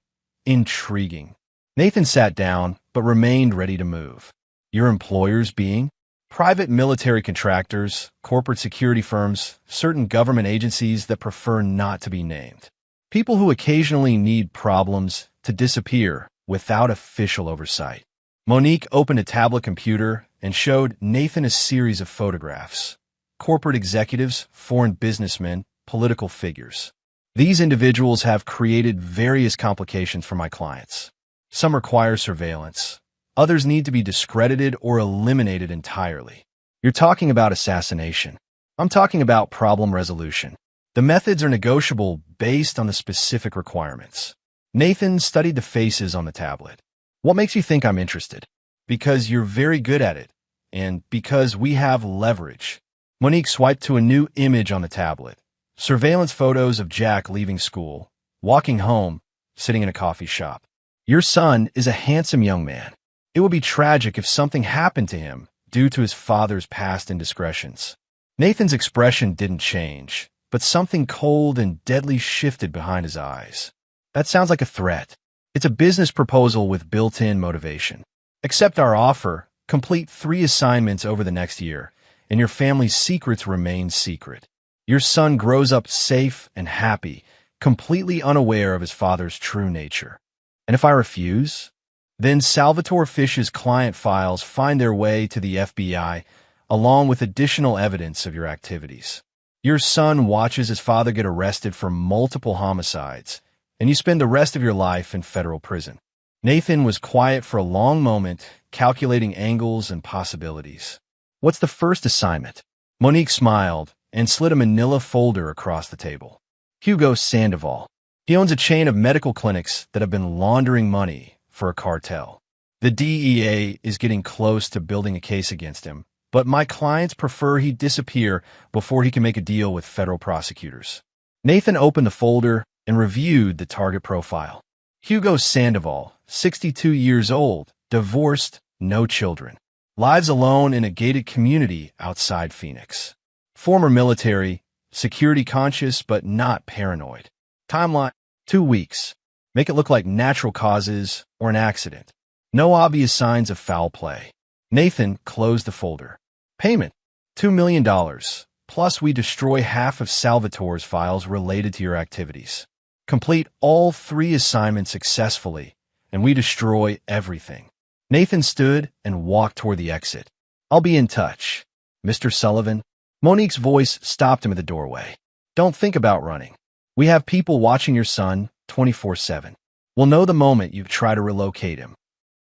intriguing. Nathan sat down, but remained ready to move. "Your employers being?" "Private military contractors, corporate security firms, certain government agencies that prefer not to be named. People who occasionally need problems to disappear without official oversight." Monique opened a tablet computer and showed Nathan a series of photographs. Corporate executives, foreign businessmen, political figures. "These individuals have created various complications for my clients. Some require surveillance. Others need to be discredited or eliminated entirely." "You're talking about assassination." "I'm talking about problem resolution. The methods are negotiable based on the specific requirements." Nathan studied the faces on the tablet. "What makes you think I'm interested?" "Because you're very good at it, and because we have leverage." Monique swiped to a new image on the tablet. Surveillance photos of Jack leaving school, walking home, sitting in a coffee shop. "Your son is a handsome young man. It would be tragic if something happened to him due to his father's past indiscretions." Nathan's expression didn't change, but something cold and deadly shifted behind his eyes. "That sounds like a threat. It's a business proposal with built-in motivation. Accept our offer, complete 3 assignments over the next year, and your family's secrets remain secret. Your son grows up safe and happy, completely unaware of his father's true nature." "And if I refuse?" "Then Salvatore Fish's client files find their way to the FBI, along with additional evidence of your activities. Your son watches his father get arrested for multiple homicides, and you spend the rest of your life in federal prison." Nathan was quiet for a long moment, calculating angles and possibilities. "What's the first assignment?" Monique smiled and slid a manila folder across the table. "Hugo Sandoval. He owns a chain of medical clinics that have been laundering money for a cartel. The DEA is getting close to building a case against him, but my clients prefer he disappear before he can make a deal with federal prosecutors." Nathan opened the folder and reviewed the target profile. Hugo Sandoval, 62 years old, divorced, no children. Lives alone in a gated community outside Phoenix. Former military, security conscious but not paranoid. Timeline, 2 weeks. Make it look like natural causes or an accident. No obvious signs of foul play. Nathan closed the folder. Payment, $2 million, plus we destroy half of Salvatore's files related to your activities. Complete all 3 assignments successfully, and we destroy everything. Nathan stood and walked toward the exit. "I'll be in touch, Mr. Sullivan." Monique's voice stopped him at the doorway. "Don't think about running. We have people watching your son 24/7. We'll know the moment you try to relocate him."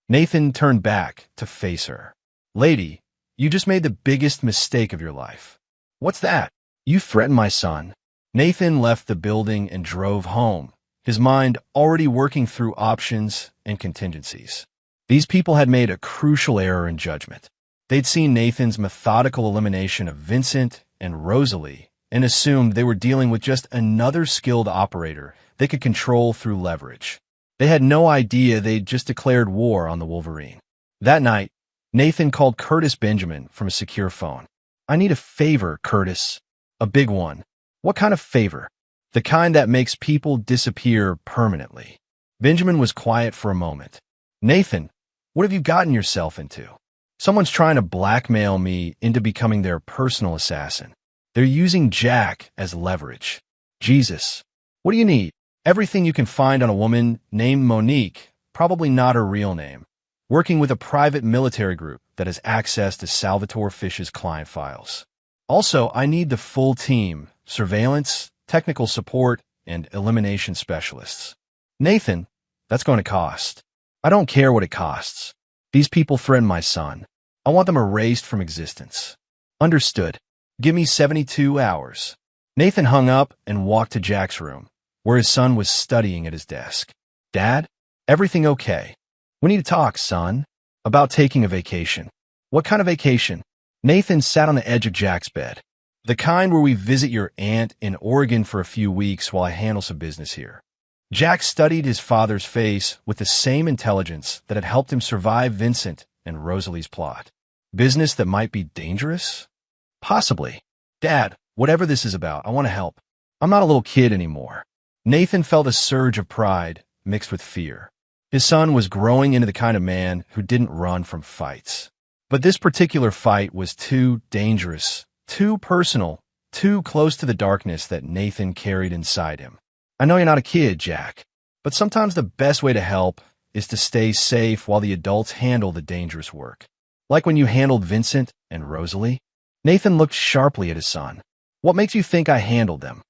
Nathan turned back to face her. "Lady, you just made the biggest mistake of your life." "What's that?" "You threatened my son." Nathan left the building and drove home, his mind already working through options and contingencies. These people had made a crucial error in judgment. They'd seen Nathan's methodical elimination of Vincent and Rosalie and assumed they were dealing with just another skilled operator they could control through leverage. They had no idea they'd just declared war on the Wolverine. That night, Nathan called Curtis Benjamin from a secure phone. "I need a favor, Curtis. A big one." "What kind of favor?" "The kind that makes people disappear permanently." Benjamin was quiet for a moment. "Nathan, what have you gotten yourself into?" "Someone's trying to blackmail me into becoming their personal assassin." They're using Jack as leverage. Jesus, what do you need? Everything you can find on a woman named Monique, probably not her real name, working with a private military group that has access to Salvatore Fish's client files. Also, I need the full team: surveillance, technical support, and elimination specialists. Nathan, that's going to cost. I don't care what it costs. These people threaten my son. I want them erased from existence. Understood. Give me 72 hours. Nathan hung up and walked to Jack's room, where his son was studying at his desk. Dad, everything okay? We need to talk, son. About taking a vacation. What kind of vacation? Nathan sat on the edge of Jack's bed. The kind where we visit your aunt in Oregon for a few weeks while I handle some business here. Jack studied his father's face with the same intelligence that had helped him survive Vincent and Rosalie's plot. Business that might be dangerous? Possibly. Dad, whatever this is about, I want to help. I'm not a little kid anymore. Nathan felt a surge of pride mixed with fear. His son was growing into the kind of man who didn't run from fights. But this particular fight was too dangerous, too personal, too close to the darkness that Nathan carried inside him. I know you're not a kid, Jack, but sometimes the best way to help is to stay safe while the adults handle the dangerous work. Like when you handled Vincent and Rosalie. Nathan looked sharply at his son. What makes you think I handled them?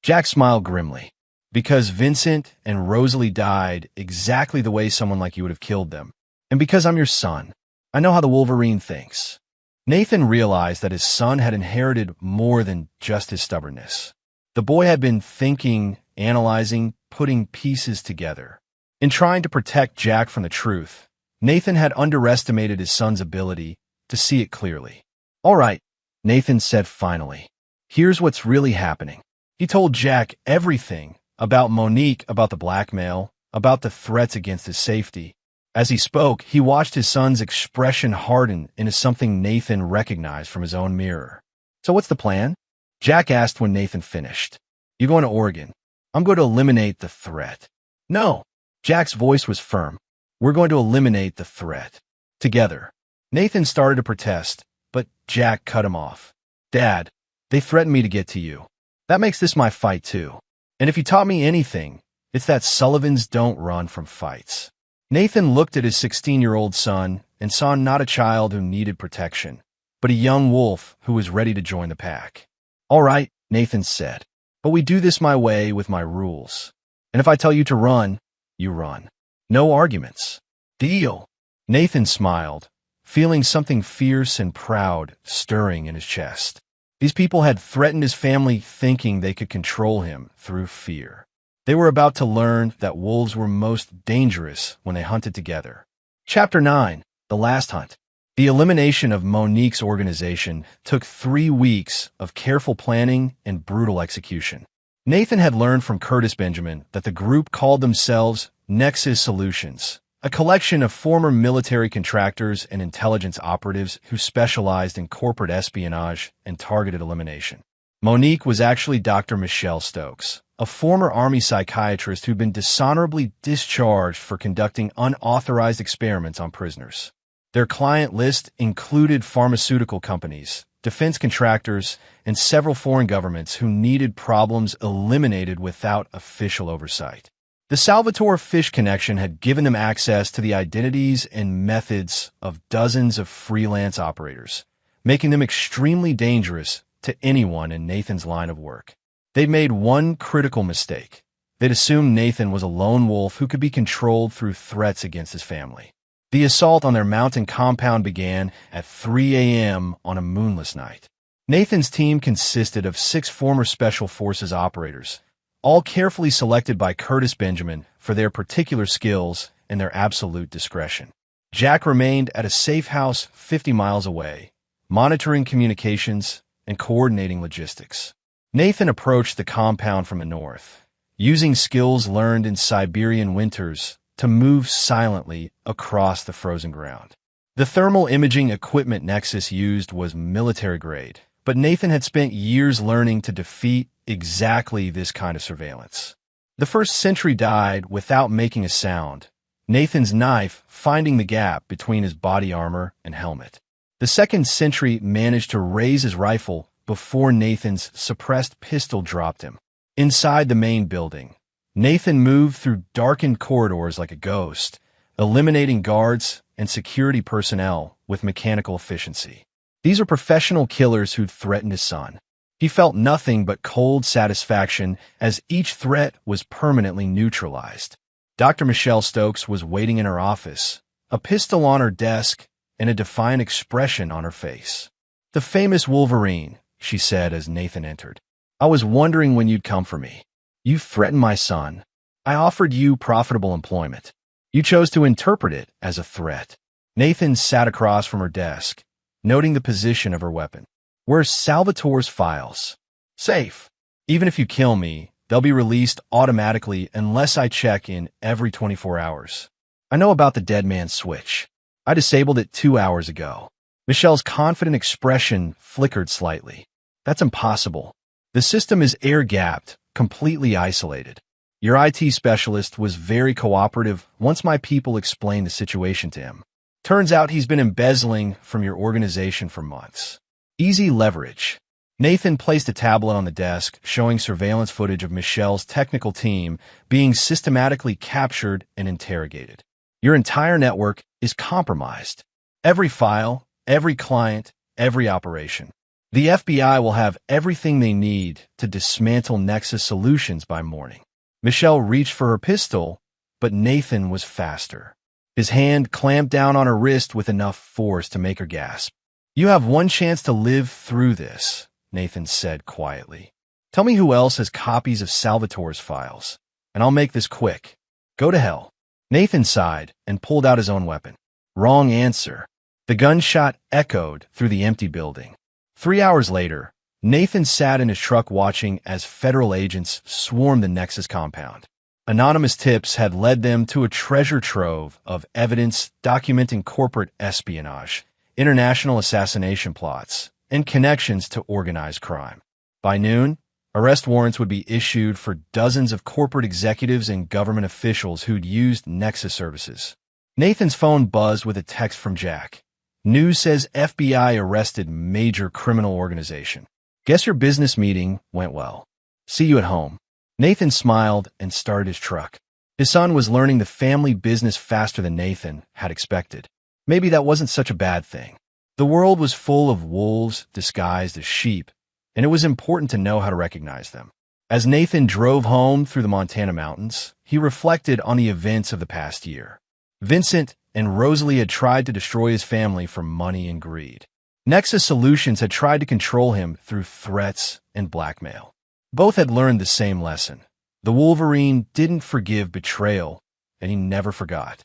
Jack smiled grimly. Because Vincent and Rosalie died exactly the way someone like you would have killed them. And because I'm your son, I know how the Wolverine thinks. Nathan realized that his son had inherited more than just his stubbornness. The boy had been thinking, analyzing, putting pieces together. In trying to protect Jack from the truth, Nathan had underestimated his son's ability to see it clearly. All right, Nathan said finally. Here's what's really happening. He told Jack everything about Monique, about the blackmail, about the threats against his safety. As he spoke, he watched his son's expression harden into something Nathan recognized from his own mirror. So what's the plan? Jack asked when Nathan finished. You going to Oregon? I'm going to eliminate the threat. No. Jack's voice was firm. We're going to eliminate the threat. Together. Nathan started to protest, but Jack cut him off. Dad, they threatened me to get to you. That makes this my fight too. And if you taught me anything, it's that Sullivans don't run from fights. Nathan looked at his 16-year-old son and saw not a child who needed protection, but a young wolf who was ready to join the pack. All right, Nathan said, but we do this my way with my rules. And if I tell you to run, you run. No arguments. Deal. Nathan smiled, feeling something fierce and proud stirring in his chest. These people had threatened his family thinking they could control him through fear. They were about to learn that wolves were most dangerous when they hunted together. Chapter 9, The Last Hunt. The elimination of Monique's organization took 3 weeks of careful planning and brutal execution. Nathan had learned from Curtis Benjamin that the group called themselves Nexus Solutions, a collection of former military contractors and intelligence operatives who specialized in corporate espionage and targeted elimination. Monique was actually Dr. Michelle Stokes, a former Army psychiatrist who'd been dishonorably discharged for conducting unauthorized experiments on prisoners. Their client list included pharmaceutical companies, defense contractors, and several foreign governments who needed problems eliminated without official oversight. The Salvatore Fish connection had given them access to the identities and methods of dozens of freelance operators, making them extremely dangerous to anyone in Nathan's line of work. They'd made one critical mistake. They'd assumed Nathan was a lone wolf who could be controlled through threats against his family. The assault on their mountain compound began at 3 a.m. on a moonless night. Nathan's team consisted of 6 former Special Forces operators, all carefully selected by Curtis Benjamin for their particular skills and their absolute discretion. Jack remained at a safe house 50 miles away, monitoring communications and coordinating logistics. Nathan approached the compound from the north, using skills learned in Siberian winters to move silently across the frozen ground. The thermal imaging equipment Nexus used was military grade, but Nathan had spent years learning to defeat exactly this kind of surveillance. The first sentry died without making a sound, Nathan's knife finding the gap between his body armor and helmet. The second sentry managed to raise his rifle before Nathan's suppressed pistol dropped him. Inside the main building, Nathan moved through darkened corridors like a ghost, eliminating guards and security personnel with mechanical efficiency. These are professional killers who'd threatened his son. He felt nothing but cold satisfaction as each threat was permanently neutralized. Dr. Michelle Stokes was waiting in her office, a pistol on her desk and a defiant expression on her face. "The famous Wolverine," she said as Nathan entered. "I was wondering when you'd come for me. You threatened my son. I offered you profitable employment. You chose to interpret it as a threat." Nathan sat across from her desk, noting the position of her weapon. "Where's Salvatore's files?" "Safe. Even if you kill me, they'll be released automatically unless I check in every 24 hours. I know about the dead man's switch. I disabled it 2 hours ago." Michelle's confident expression flickered slightly. "That's impossible. The system is air-gapped, completely isolated. Your IT specialist was very cooperative once my people explained the situation to him. Turns out he's been embezzling from your organization for months. Easy leverage." Nathan placed a tablet on the desk showing surveillance footage of Michelle's technical team being systematically captured and interrogated. "Your entire network is compromised. Every file, every client, every operation. The FBI will have everything they need to dismantle Nexus Solutions by morning." Michelle reached for her pistol, but Nathan was faster. His hand clamped down on her wrist with enough force to make her gasp. "You have one chance to live through this," Nathan said quietly. "Tell me who else has copies of Salvatore's files, and I'll make this quick. Go to hell." Nathan sighed and pulled out his own weapon. Wrong answer. The gunshot echoed through the empty building. 3 hours later, Nathan sat in his truck watching as federal agents swarmed the Nexus compound. Anonymous tips had led them to a treasure trove of evidence documenting corporate espionage, international assassination plots, and connections to organized crime. By noon, arrest warrants would be issued for dozens of corporate executives and government officials who'd used Nexus services. Nathan's phone buzzed with a text from Jack. "News says FBI arrested major criminal organization. Guess your business meeting went well. See you at home." Nathan smiled and started his truck. His son was learning the family business faster than Nathan had expected. Maybe that wasn't such a bad thing. The world was full of wolves disguised as sheep, and it was important to know how to recognize them. As Nathan drove home through the Montana mountains, he reflected on the events of the past year. Vincent and Rosalie had tried to destroy his family for money and greed. Nexus Solutions had tried to control him through threats and blackmail. Both had learned the same lesson. The Wolverine didn't forgive betrayal, and he never forgot.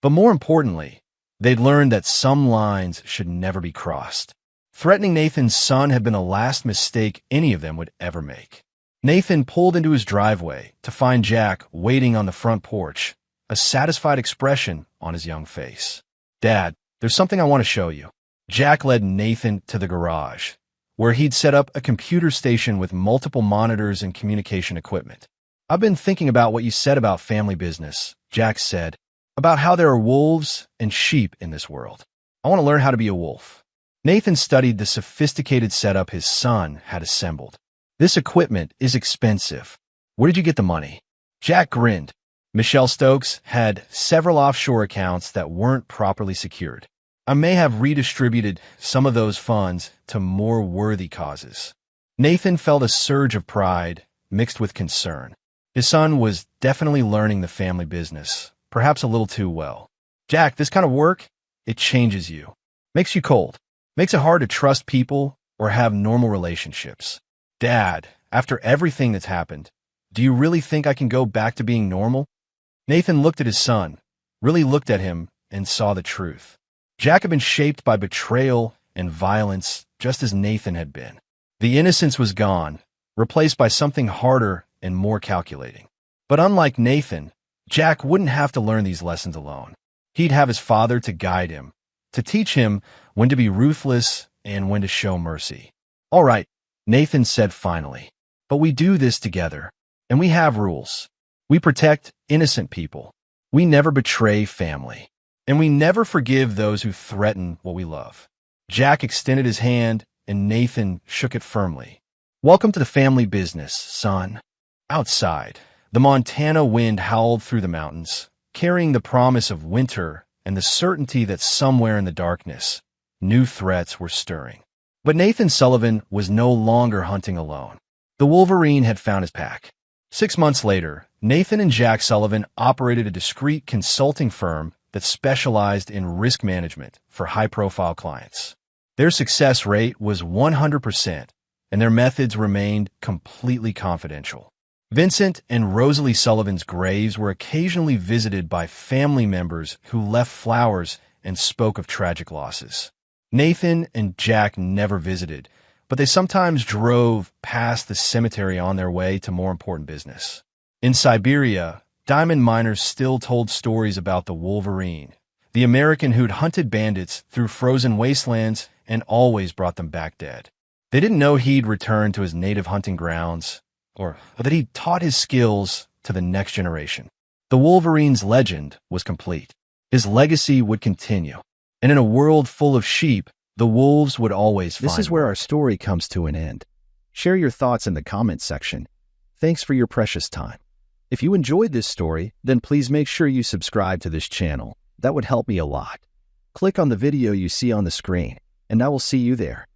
But more importantly, they'd learned that some lines should never be crossed. Threatening Nathan's son had been the last mistake any of them would ever make. Nathan pulled into his driveway to find Jack waiting on the front porch, a satisfied expression on his young face. "Dad, there's something I want to show you." Jack led Nathan to the garage, where he'd set up a computer station with multiple monitors and communication equipment. "I've been thinking about what you said about family business," Jack said, "about how there are wolves and sheep in this world. I want to learn how to be a wolf." Nathan studied the sophisticated setup his son had assembled. "This equipment is expensive. Where did you get the money?" Jack grinned. Michelle Stokes had several offshore accounts that weren't properly secured. "I may have redistributed some of those funds to more worthy causes." Nathan felt a surge of pride mixed with concern. His son was definitely learning the family business, perhaps a little too well. "Jack, this kind of work, it changes you. Makes you cold. Makes it hard to trust people or have normal relationships." "Dad, after everything that's happened, do you really think I can go back to being normal?" Nathan looked at his son, really looked at him, and saw the truth. Jack had been shaped by betrayal and violence just as Nathan had been. The innocence was gone, replaced by something harder and more calculating. But unlike Nathan, Jack wouldn't have to learn these lessons alone. He'd have his father to guide him, to teach him when to be ruthless and when to show mercy. "All right," Nathan said finally, "but we do this together, and we have rules. We protect innocent people. We never betray family. And we never forgive those who threaten what we love." Jack extended his hand and Nathan shook it firmly. "Welcome to the family business, son." Outside, the Montana wind howled through the mountains, carrying the promise of winter and the certainty that somewhere in the darkness, new threats were stirring. But Nathan Sullivan was no longer hunting alone. The Wolverine had found his pack. 6 months later, Nathan and Jack Sullivan operated a discreet consulting firm that specialized in risk management for high-profile clients. Their success rate was 100%, and their methods remained completely confidential. Vincent and Rosalie Sullivan's graves were occasionally visited by family members who left flowers and spoke of tragic losses. Nathan and Jack never visited, but they sometimes drove past the cemetery on their way to more important business. In Siberia, diamond miners still told stories about the Wolverine, the American who'd hunted bandits through frozen wastelands and always brought them back dead. They didn't know he'd returned to his native hunting grounds, or that he'd taught his skills to the next generation. The Wolverine's legend was complete. His legacy would continue. And in a world full of sheep, the wolves would always find This is where our story comes to an end. Share your thoughts in the comments section. Thanks for your precious time. If you enjoyed this story, then please make sure you subscribe to this channel. That would help me a lot. Click on the video you see on the screen, and I will see you there.